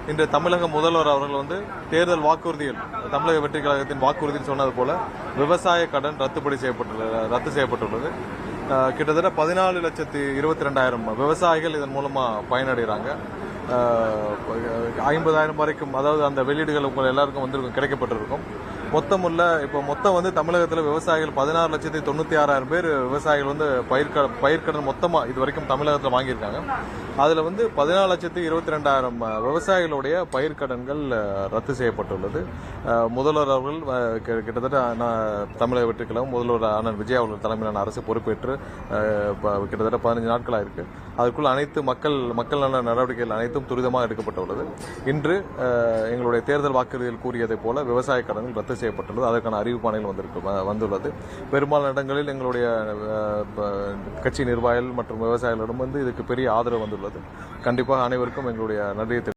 இன்று தமிழக முதல்வர் அவர்கள் வந்து தேர்தல் வாக்குறுதியில் தமிழக வெற்றி கழகத்தின் வாக்குறுதியில் சொன்னது போல விவசாய கடன் ரத்து செய்யப்பட்டுள்ளது. கிட்டத்தட்ட 14,22,000 விவசாயிகள் இதன் மூலமா பயனடைகிறாங்க. 50,000 வரைக்கும், அதாவது அந்த வெளியீடுகள் உங்கள் எல்லாருக்கும் வந்து கிடைக்கப்பட்டிருக்கும். மொத்தம் வந்து தமிழகத்தில் விவசாயிகள் 16,96,000 பேர் விவசாயிகள் வந்து பயிர்க்கடன் மொத்தமா இது வரைக்கும் தமிழகத்தில் வாங்கியிருக்காங்க. அதுல வந்து 14,22,000 விவசாயிகளுடைய பயிர்க்கடன்கள் ரத்து செய்யப்பட்டுள்ளது. முதல்வர் அவர்கள் கிட்டத்தட்ட தமிழக வெற்றி கழகம் முதல்வர் அண்ணன் விஜய் அவர்கள் தலைமையிலான அரசு பொறுப்பேற்று கிட்டத்தட்ட 15 நாட்களாக இருக்கு. அதற்குள் அனைத்து மக்கள் நல நடவடிக்கைகள் அனைத்தும் துரிதமாக எடுக்கப்பட்டுள்ளது. இன்று எங்களுடைய தேர்தல் வாக்குறுதியில் கூறியதை போல விவசாய கடன்கள் ரத்து செய்யப்பட்டுள்ளது. அதற்கான அறிவிப்பாணைகள் வந்துள்ளது. பெரும்பாலான இடங்களில் எங்களுடைய கட்சி நிர்வாகிகள் மற்றும் விவசாயிகளிடம் வந்து இதுக்கு பெரிய ஆதரவு வந்துள்ளது. கண்டிப்பாக அனைவருக்கும் எங்களுடைய நன்றியை